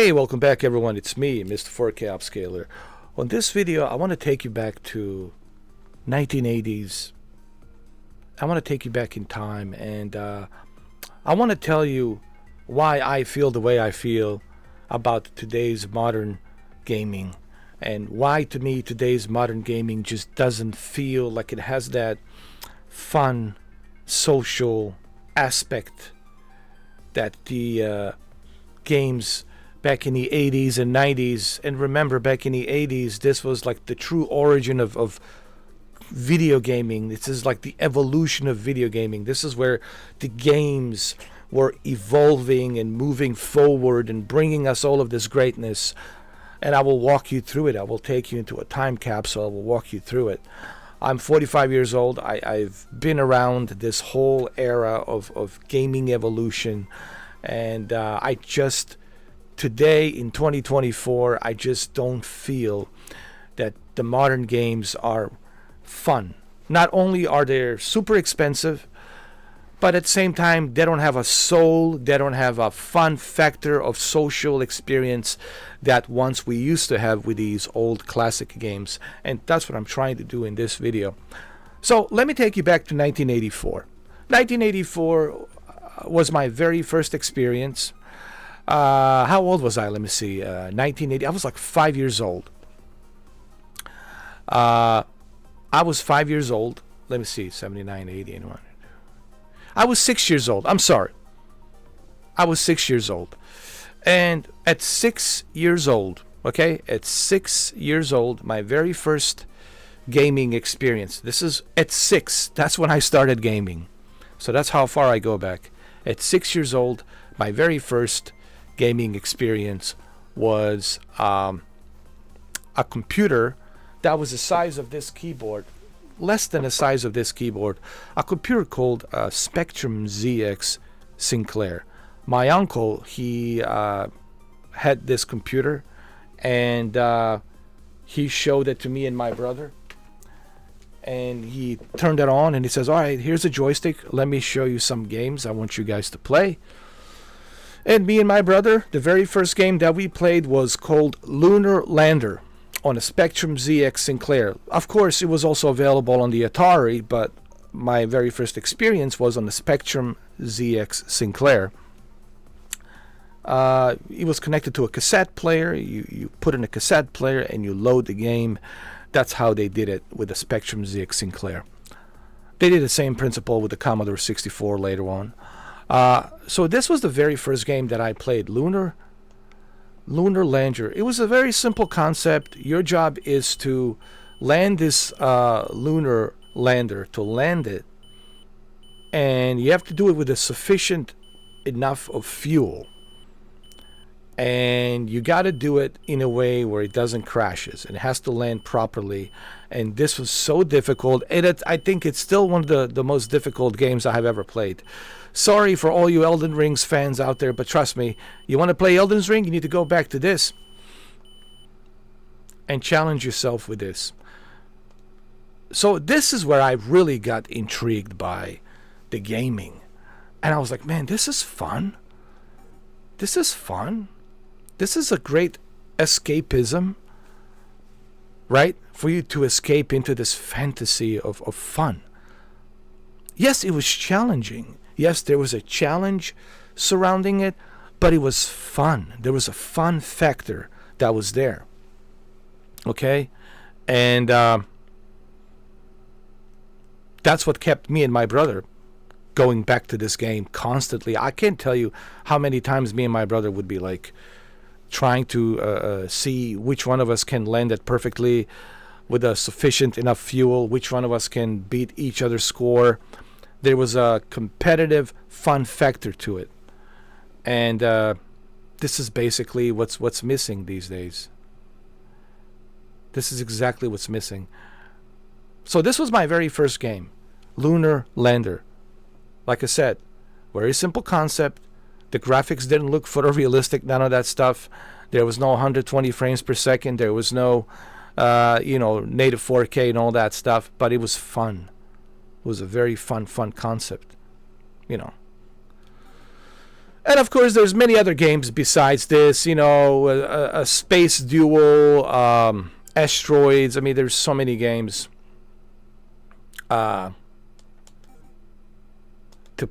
Hey, welcome back everyone. It's me, Mr. 4K Upscaler. On this video, I want to take you back to 1980s. I want to take you back in time, and I want to tell you why I feel the way I feel about today's modern gaming, and why to me today's modern gaming just doesn't feel like it has that fun social aspect that the games back in the 80s and 90s. And remember, back in the 80s, this was like the true origin of video gaming. This is like the evolution of video gaming. This is where the games were evolving and moving forward and bringing us all of this greatness. And I will walk you through it. I will take you into a time capsule. I will walk you through it. I'm 45 years old. I've been around this whole era of gaming evolution. And I just, today in 2024, I just don't feel that the modern games are fun. Not only are they super expensive, but at the same time, they don't have a soul. They don't have a fun factor of social experience that once we used to have with these old classic games. And that's what I'm trying to do in this video. So let me take you back to 1984. 1984 was my very first experience. How old was I? Let me see. 1980. I was like 5 years old. I was 5 years old. Let me see. 79, 80, 81. I was 6 years old. I'm sorry. I was 6 years old. And at 6 years old, okay, at 6 years old, my very first gaming experience. This is at 6. That's when I started gaming. So that's how far I go back. At 6 years old, my very first gaming experience was a computer that was the size of this keyboard, less than the size of this keyboard, a computer called Spectrum ZX Sinclair. My uncle, he had this computer, and he showed it to me and my brother. And he turned it on and he says, all right, here's a joystick. Let me show you some games I want you guys to play. And me and my brother, the very first game that we played was called Lunar Lander on a Spectrum ZX Sinclair. Of course, it was also available on the Atari, but my very first experience was on the Spectrum ZX Sinclair. It was connected to a cassette player. You put in a cassette player and you load the game. That's how they did it with the Spectrum ZX Sinclair. They did the same principle with the Commodore 64 later on. So this was the very first game that I played, Lunar Lander. It was a very simple concept. Your job is to land this lunar lander, to land it, and you have to do it with a sufficient enough of fuel. And you got to do it in a way where it doesn't crashes. It has to land properly. And this was so difficult. And I think it's still one of the most difficult games I have ever played. Sorry for all you Elden Rings fans out there, but trust me, you want to play Elden Ring, you need to go back to this and challenge yourself with this. So this is where I really got intrigued by the gaming. And I was like, man, this is fun. This is fun. This is a great escapism, right? For you to escape into this fantasy of fun. Yes, it was challenging. Yes, there was a challenge surrounding it, but it was fun. There was a fun factor that was there. Okay? And that's what kept me and my brother going back to this game constantly. I can't tell you how many times me and my brother would be like trying to see which one of us can land it perfectly with a sufficient enough fuel, which one of us can beat each other's score. There was a competitive fun factor to it. And this is basically what's missing these days. This is exactly what's missing. So this was my very first game, Lunar Lander. Like I said, very simple concept. The graphics didn't look photorealistic, none of that stuff. There was no 120 frames per second. There was no, native 4K and all that stuff. But it was fun. It was a very fun concept, And of course, there's many other games besides this. You know, a space duel, asteroids. I mean, there's so many games to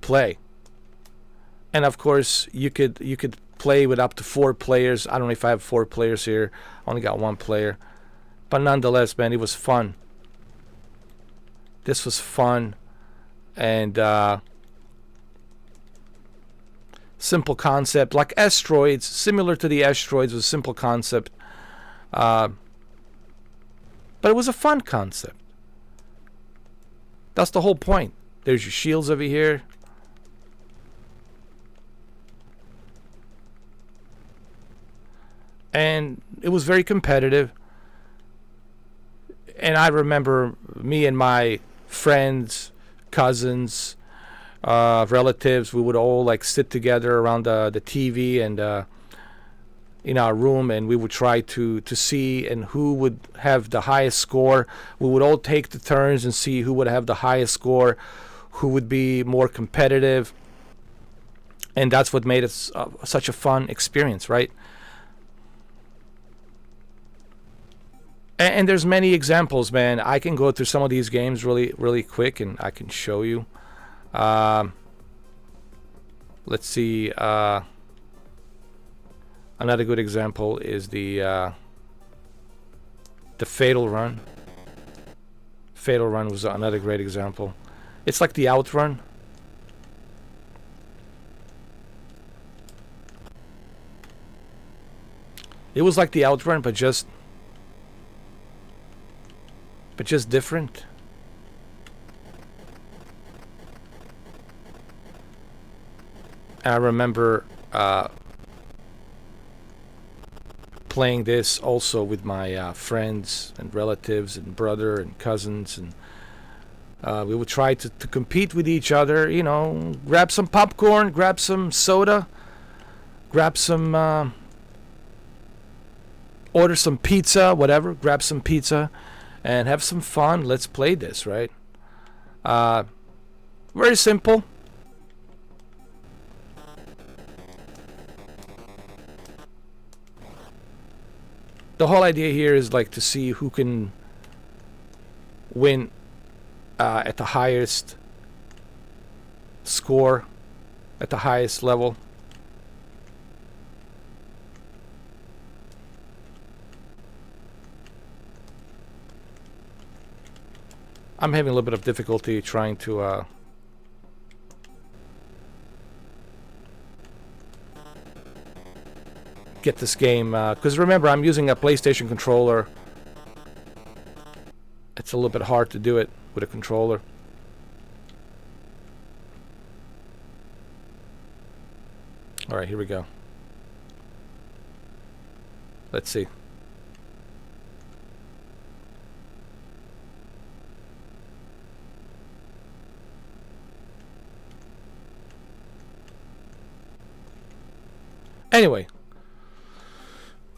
play. And of course, you could play with up to 4 players. I don't know if I have 4 players here. I only got 1 player, but nonetheless, man, it was fun. This was fun, and simple concept, like asteroids, similar to the asteroids, was a simple concept, but it was a fun concept. That's the whole point. There's your shields over here. And it was very competitive. And I remember me and my friends, cousins, relatives, we would all like sit together around the TV and in our room, and we would try to see and who would have the highest score. We would all take the turns and see who would have the highest score, who would be more competitive. And that's what made it such a fun experience, right? And there's many examples, man. I can go through some of these games really quick, and I can show you. Let's see. Another good example is the Fatal Run. Fatal Run was another great example. It's like the Outrun. It was like the Outrun, but just different. I remember playing this also with my friends and relatives and brother and cousins, and we would try to compete with each other, you know, grab some popcorn, grab some soda, grab some order some pizza, whatever, grab some pizza and have some fun. Let's play this, right? Very simple. The whole idea here is like to see who can win at the highest score, at the highest level. I'm having a little bit of difficulty trying to get this game, because remember, I'm using a PlayStation controller. It's a little bit hard to do it with a controller. Alright, here we go. Let's see. Anyway,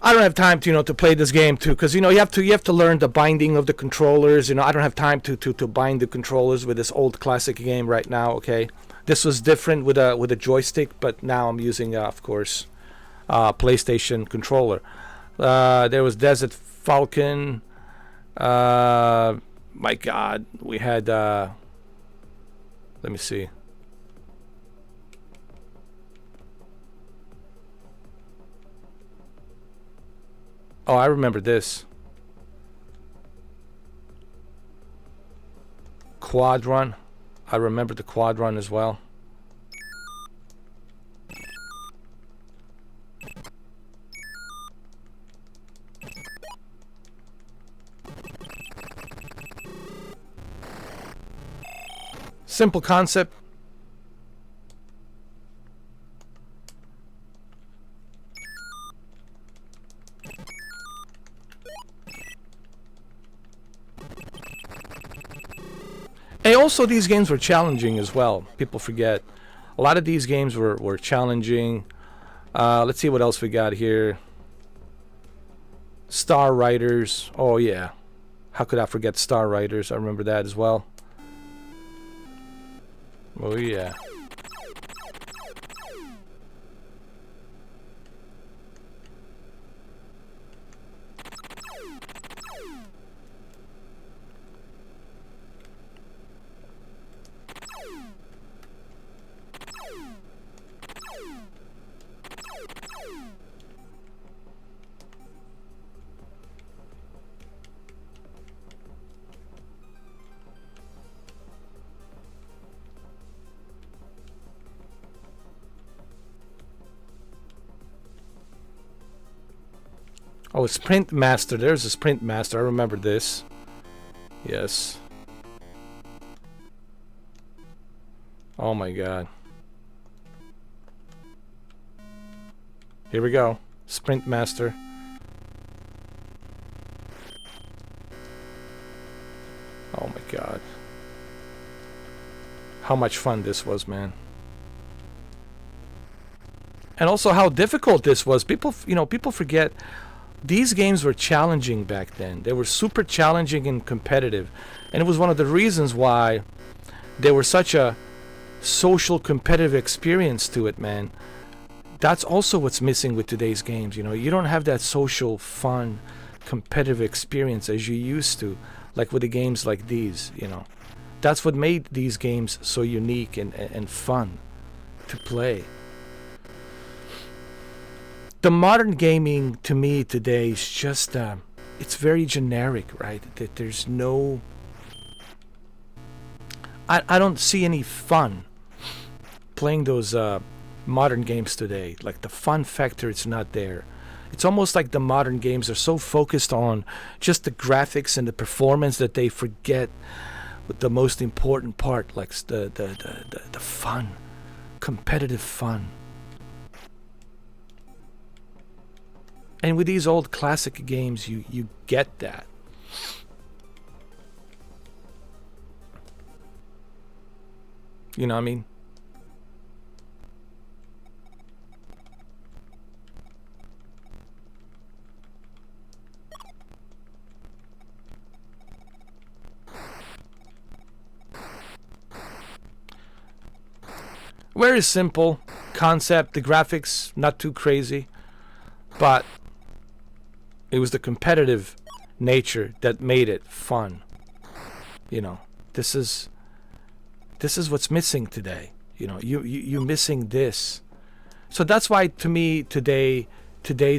I don't have time to to play this game too, because you have to learn the binding of the controllers. I don't have time to bind the controllers with this old classic game right now. Okay, this was different with a joystick, but now I'm using of course PlayStation controller. There was Desert Falcon. My God, we had. Let me see. Oh, I remember this. Quad Run. I remember the Quad Run as well. Simple concept. And also, these games were challenging as well. People forget. A lot of these games were challenging. Let's see what else we got here. Star Riders. Oh, yeah. How could I forget Star Riders? I remember that as well. Oh, yeah. Oh, Sprint Master. There's a Sprint Master. I remember this. Yes. Oh my god. Here we go. Sprint Master. Oh my god. How much fun this was, man. And also how difficult this was. People, people forget these games were challenging back then. They were super challenging and competitive. And it was one of the reasons why they were such a social competitive experience to it, man. That's also what's missing with today's games. You don't have that social, fun, competitive experience as you used to, like with the games like these. That's what made these games so unique and fun to play. The modern gaming to me today is just it's very generic, right? That there's no, I don't see any fun playing those modern games today. Like the fun factor, it's not there. It's almost like the modern games are so focused on just the graphics and the performance that they forget the most important part, like the fun, competitive fun. And with these old classic games, you get that. You know what I mean? Very simple concept. The graphics not too crazy, but it was the competitive nature that made it fun. This is what's missing today. You're missing this. So that's why, to me, today's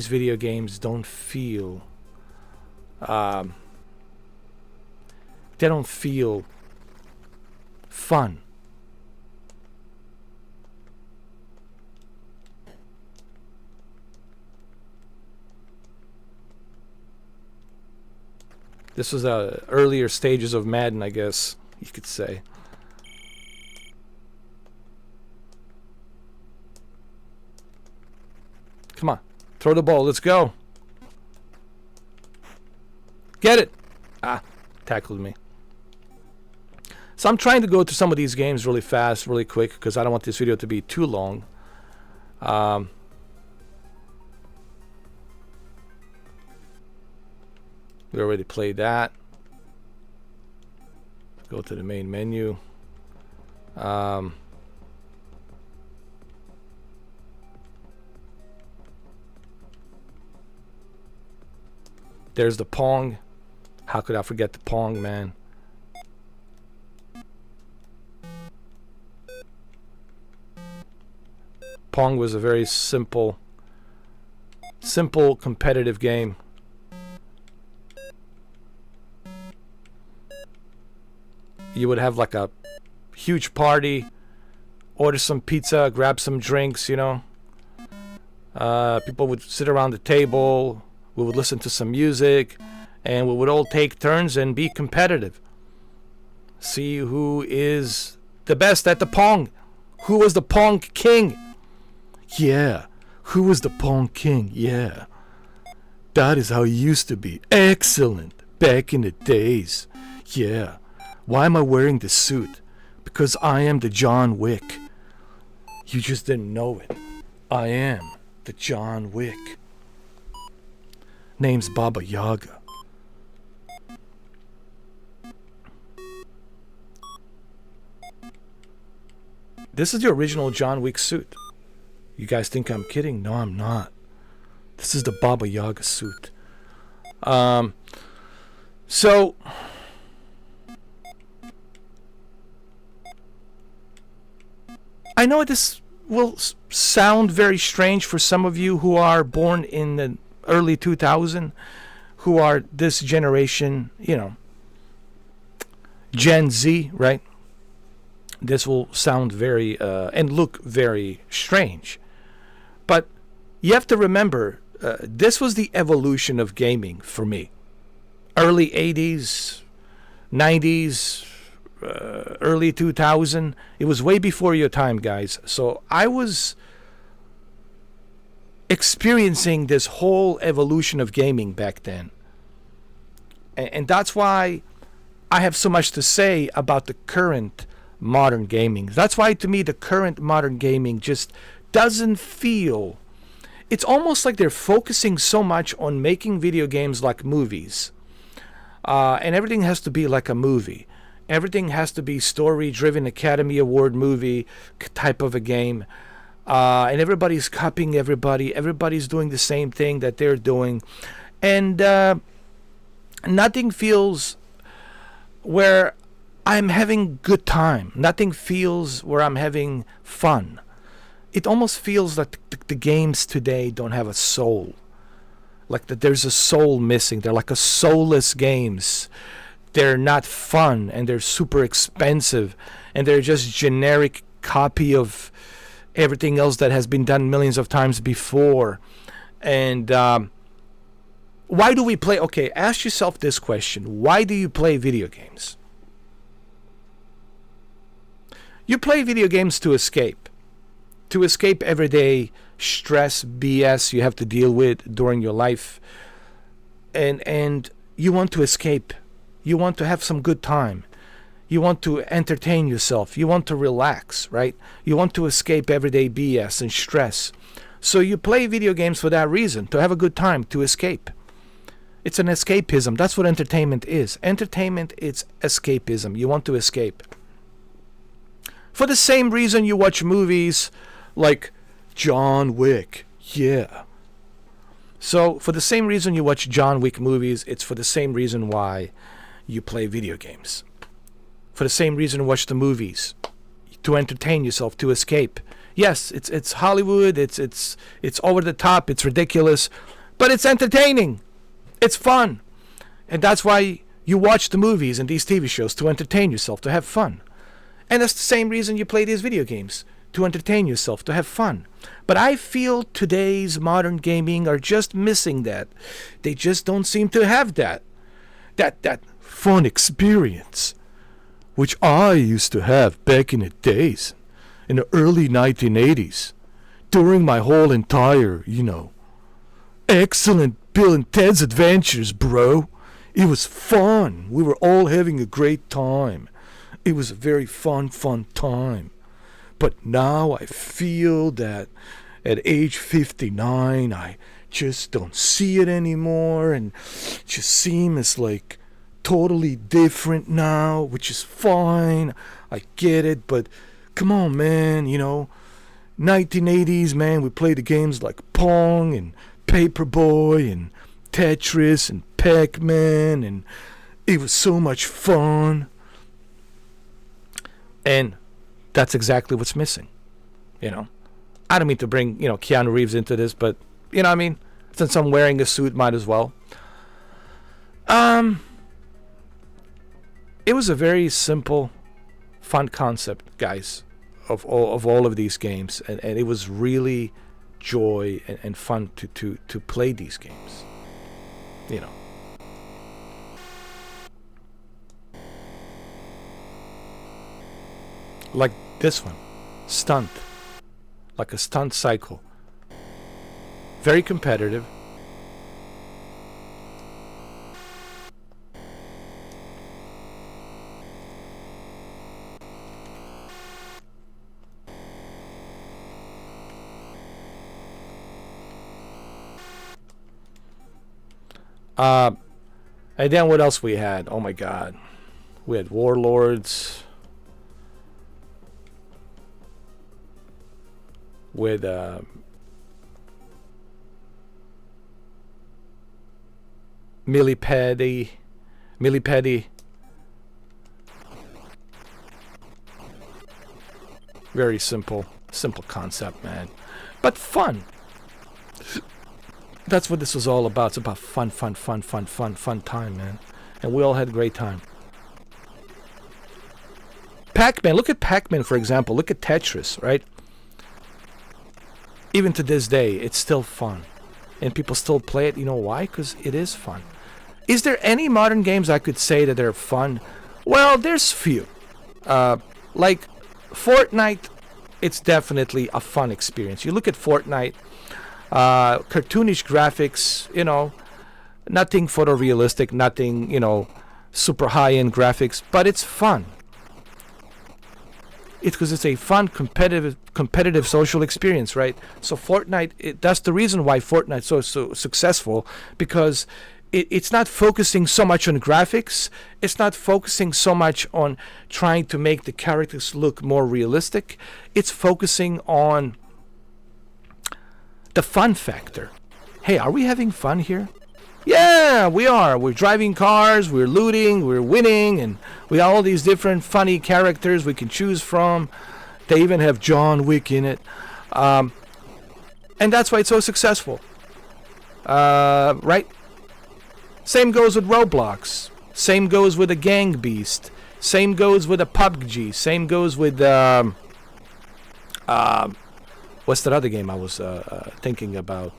video games don't feel they don't feel fun. This was earlier stages of Madden, I guess you could say. Come on, throw the ball. Let's go. Get it. Tackled me. So I'm trying to go through some of these games really fast, really quick, because I don't want this video to be too long. We already played that. Go to the main menu. There's the Pong. How could I forget the Pong, man? Pong was a very simple competitive game. You would have like a huge party, order some pizza, grab some drinks, people would sit around the table, we would listen to some music, and we would all take turns and be competitive. See who is the best at the Pong. Who was the Pong king? Yeah, who was the Pong king? Yeah, that is how it used to be. Excellent, back in the days. Yeah. Why am I wearing this suit? Because I am the John Wick. You just didn't know it. I am the John Wick. Name's Baba Yaga. This is the original John Wick suit. You guys think I'm kidding? No, I'm not. This is the Baba Yaga suit. So I know this will sound very strange for some of you who are born in the early 2000s, who are this generation, Gen Z, right? This will sound very and look very strange. But you have to remember, this was the evolution of gaming for me. Early 80s, 90s, early 2000. It was way before your time, guys. So I was experiencing this whole evolution of gaming back then. And that's why I have so much to say about the current modern gaming. That's why, to me, the current modern gaming just doesn't feel... It's almost like they're focusing so much on making video games like movies. And everything has to be like a movie. Everything has to be story-driven, Academy Award movie type of a game. And everybody's copying everybody. Everybody's doing the same thing that they're doing. And nothing feels where I'm having good time. Nothing feels where I'm having fun. It almost feels like the games today don't have a soul. Like that there's a soul missing. They're like a soulless games. They're not fun, and they're super expensive, and they're just generic copy of everything else that has been done millions of times before. And why do we play? Okay, ask yourself this question. Why do you play video games? You play video games to escape. To escape everyday stress, BS you have to deal with during your life. And you want to escape. You want to have some good time. You want to entertain yourself. You want to relax, right? You want to escape everyday BS and stress. So you play video games for that reason, to have a good time, to escape. It's an escapism. That's what entertainment is. Entertainment, it's escapism. You want to escape. For the same reason you watch movies like John Wick. Yeah. So for the same reason you watch John Wick movies, it's for the same reason why you play video games. For the same reason you watch the movies. To entertain yourself, to escape. Yes, it's Hollywood, it's over the top, it's ridiculous, but it's entertaining. It's fun. And that's why you watch the movies and these TV shows, to entertain yourself, to have fun. And that's the same reason you play these video games, to entertain yourself, to have fun. But I feel today's modern gaming are just missing that. They just don't seem to have that fun experience, which I used to have back in the days, in the early 1980s, during my whole entire, excellent Bill and Ted's Adventures, bro. It was fun. We were all having a great time. It was a very fun time. But now I feel that at age 59, I just don't see it anymore, and it just seems like totally different now, which is fine. I get it, but come on, man, 1980s, man, we played the games like Pong and Paperboy and Tetris and Pac-Man, and it was so much fun. And that's exactly what's missing, I don't mean to bring, Keanu Reeves into this, but, since I'm wearing a suit, might as well. It was a very simple, fun concept, guys, of all of these games, and it was really joy and fun to play these games, Like this one, Stunt, like a stunt cycle, very competitive. And then what else we had? Oh my God, we had Warlords with Millipede. Very simple concept, man, but fun. That's what this was all about. It's about fun time, man. And we all had a great time. Pac-Man, look at Pac-Man, for example. Look at Tetris, right? Even to this day, it's still fun. and people still play it. You know why? Because it is fun. Is there any modern games I could say that they're fun? Well, there's few. Like Fortnite, it's definitely a fun experience. You look at Fortnite, cartoonish graphics, nothing photorealistic, nothing, super high-end graphics, but it's fun. It's because it's a fun, competitive social experience, right? So Fortnite, that's the reason why Fortnite's so successful, because it's not focusing so much on graphics. It's not focusing so much on trying to make the characters look more realistic. It's focusing on the fun factor. Hey, are we having fun here? Yeah, we are. We're driving cars, we're looting, we're winning, and we got all these different funny characters we can choose from. They even have John Wick in it. And that's why it's so successful. Right? Same goes with Roblox. Same goes with a Gang Beast. Same goes with a PUBG. Same goes with what's that other game I was thinking about?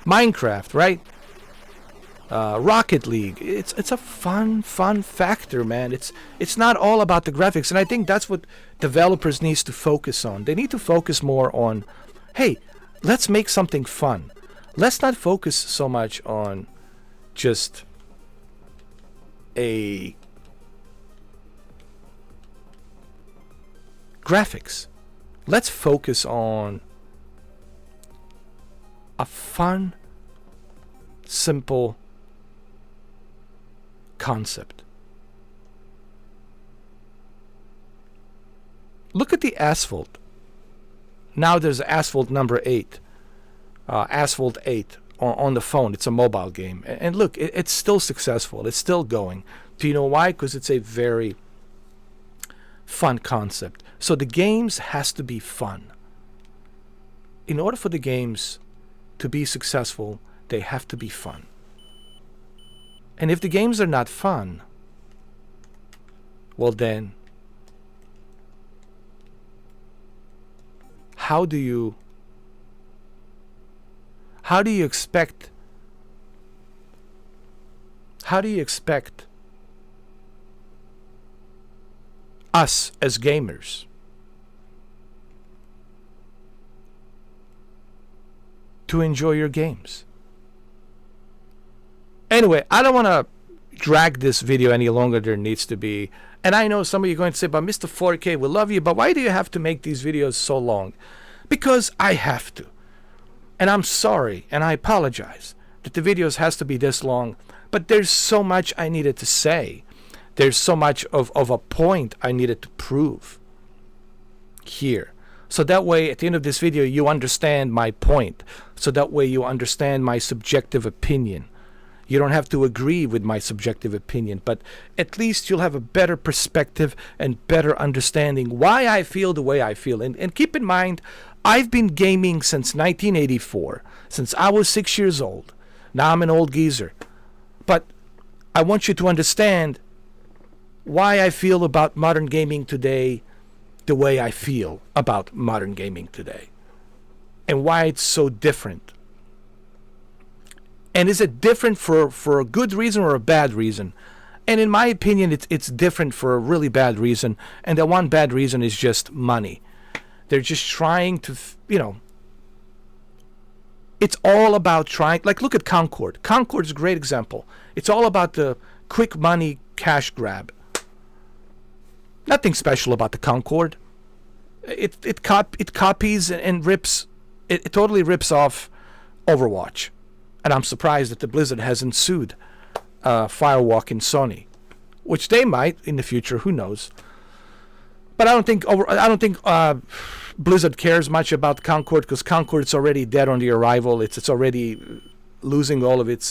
Minecraft, right? Rocket League. It's a fun factor, man. It's not all about the graphics, and I think that's what developers needs to focus on. They need to focus more on, hey, let's make something fun. Let's not focus so much on just a graphics. Let's focus on a fun, simple concept. Look at the Asphalt. Now there's Asphalt number 8. Asphalt 8 on the phone. It's a mobile game. And look, it's still successful. It's still going. Do you know why? Because it's a very fun concept. So the games has to be fun. In order for the games to be successful, they have to be fun. And if the games are not fun, well then, how do you expect us as gamers to enjoy your games? Anyway, I don't want to drag this video any longer than it needs to be. And I know some of you are going to say, but Mr. 4K, we love you, but why do you have to make these videos so long? Because I have to. And I'm sorry, and I apologize that the videos has to be this long, but there's so much I needed to say. There's so much of a point I needed to prove here. So that way, at the end of this video, you understand my point. So that way you understand my subjective opinion. You don't have to agree with my subjective opinion, but at least you'll have a better perspective and better understanding why I feel the way I feel. And keep in mind, I've been gaming since 1984, since I was 6 years old. Now I'm an old geezer. But I want you to understand why I feel about modern gaming today the way I feel about modern gaming today. And why it's so different. And is it different for a good reason or a bad reason? And in my opinion, it's different for a really bad reason. And the one bad reason is just money. They're just trying to, it's all about trying. Like, look at Concord. Concord's a great example. It's all about the quick money cash grab. Nothing special about the Concord. It copies and rips. It totally rips off Overwatch. And I'm surprised that the Blizzard hasn't sued Firewalk and Sony, which they might in the future. Who knows? But I don't think Blizzard cares much about Concord, because Concord's already dead on the arrival. It's already losing all of its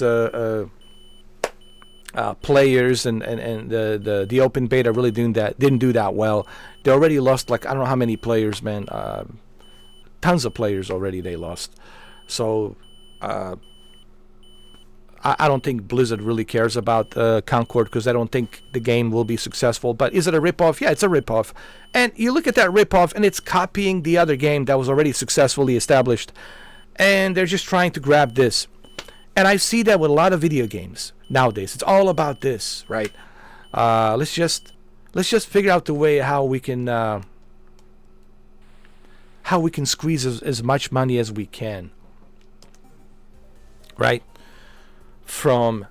players, and the open beta really didn't do that well. They already lost, like, I don't know how many players, man. Tons of players already they lost. So I don't think Blizzard really cares about Concord, because I don't think the game will be successful. But is it a ripoff? Yeah, it's a ripoff. And you look at that ripoff, and it's copying the other game that was already successfully established. And they're just trying to grab this. And I see that with a lot of video games nowadays. It's all about this, right? Let's just figure out the way how we can squeeze as much money as we can, right? From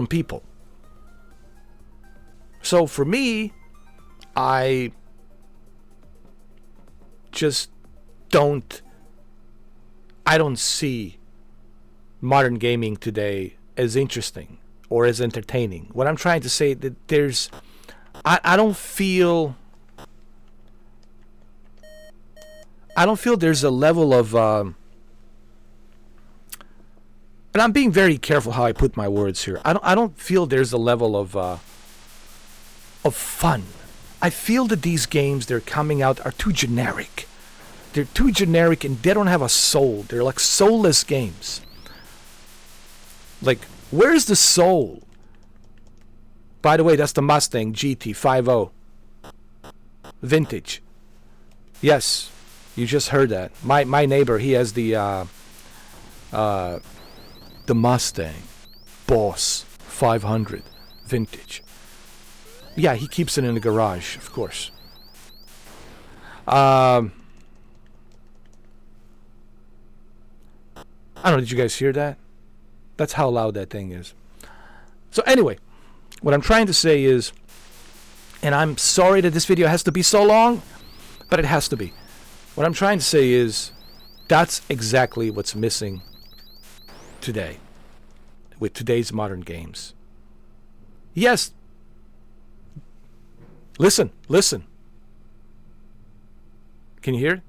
people. So for me, I just don't see modern gaming today as interesting or as entertaining. What I'm trying to say that I don't feel there's a level of and I'm being very careful how I put my words here. I don't feel there's a level of fun. I feel that these games they're coming out are too generic. They're too generic and they don't have a soul. They're like soulless games. Like, where's the soul? By the way, that's the Mustang GT 50 vintage. Yes, you just heard that. My neighbor, he has the Mustang Boss 500 vintage. Yeah, he keeps it in the garage, of course. I don't know, did you guys hear that? That's how loud that thing is. So anyway, what I'm trying to say is, and I'm sorry that this video has to be so long, but it has to be. What I'm trying to say is, that's exactly what's missing today with today's modern games. Yes. Listen. Can you hear it?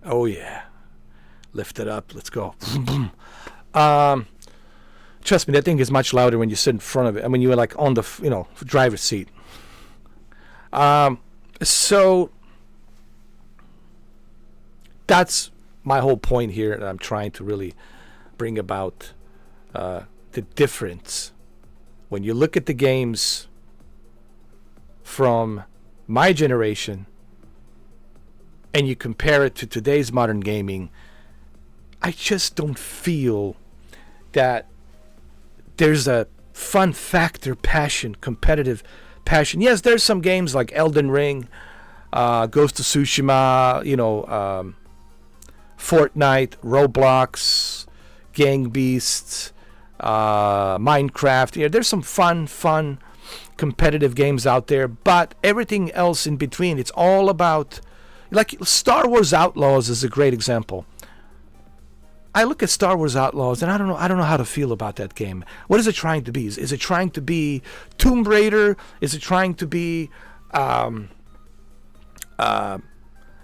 Oh yeah, lift it up. Let's go. Trust me, that thing is much louder when you sit in front of it. I mean, you're like on the driver's seat. So that's my whole point here, and I'm trying to really bring about the difference when you look at the games from my generation and you compare it to today's modern gaming. I just don't feel that there's a fun factor, passion, competitive passion. Yes, there's some games like Elden Ring, Ghost of Tsushima, Fortnite, Roblox, Gang Beasts, Minecraft. There's some fun competitive games out there, but everything else in between, it's all about, like Star Wars Outlaws is a great example. I look at Star Wars Outlaws and I don't know how to feel about that game. What is it trying to be? Is it trying to be Tomb Raider? Is it trying to be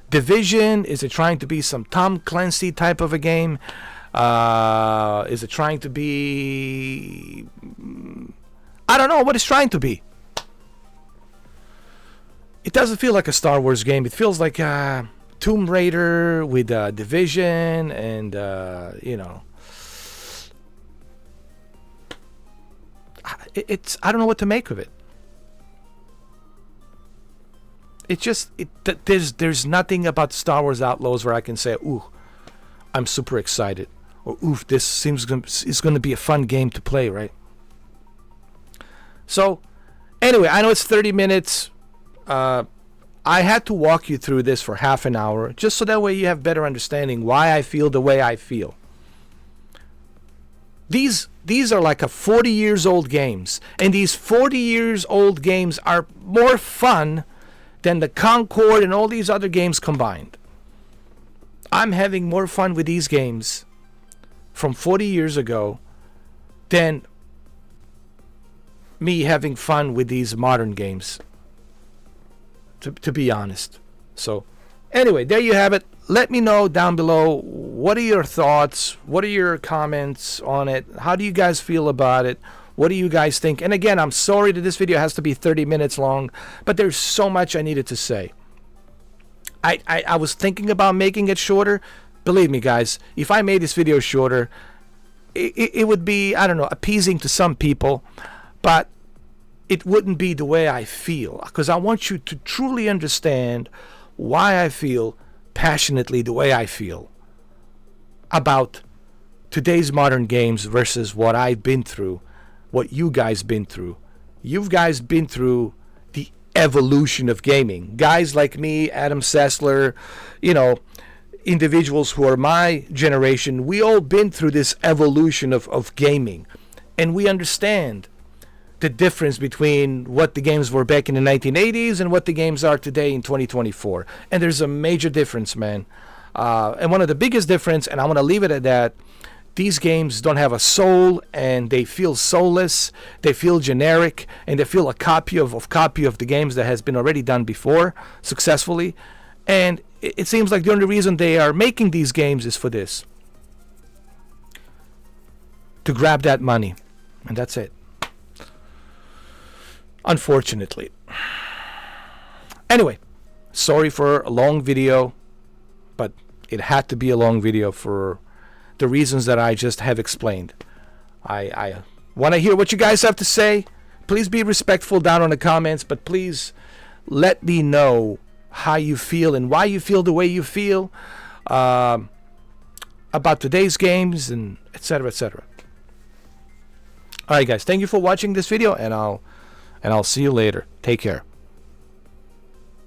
Division? Is it trying to be some Tom Clancy type of a game? Is it trying to be, I don't know what it's trying to be. It doesn't feel like a Star Wars game. It feels like Tomb Raider with Division and it's, I don't know what to make of it. It just there's nothing about Star Wars Outlaws where I can say, ooh, I'm super excited, or oof, this seems is going to be a fun game to play, right? So anyway, I know it's 30 minutes. I had to walk you through this for half an hour just so that way you have better understanding why I feel the way I feel. These are like a 40 years old games, and these 40 years old games are more fun than the Concord and all these other games combined. I'm having more fun with these games from 40 years ago than me having fun with these modern games, to be honest. So anyway, there you have it. Let me know down below, what are your thoughts? What are your comments on it? How do you guys feel about it? What do you guys think? And again, I'm sorry that this video has to be 30 minutes long, but there's so much I needed to say. I was thinking about making it shorter. Believe me, guys, if I made this video shorter, it would be, I don't know, appeasing to some people, but it wouldn't be the way I feel, because I want you to truly understand why I feel passionately the way I feel about today's modern games versus what I've been through, what you guys been through. You guys been through the evolution of gaming. Guys like me, Adam Sessler, you know, individuals who are my generation, we all been through this evolution of gaming. And we understand the difference between what the games were back in the 1980s and what the games are today in 2024. And there's a major difference, man. And one of the biggest difference, and I want to leave it at that, these games don't have a soul, and they feel soulless, they feel generic, and they feel a copy of the games that has been already done before successfully. And it seems like the only reason they are making these games is for this. To grab that money. And that's it. Unfortunately. Anyway, sorry for a long video, but it had to be a long video for the reasons that I just have explained. I want to hear what you guys have to say. Please be respectful down in the comments, but please let me know how you feel and why you feel the way you feel about today's games, and etc., etc. All right, guys, thank you for watching this video, and I'll see you later. Take care.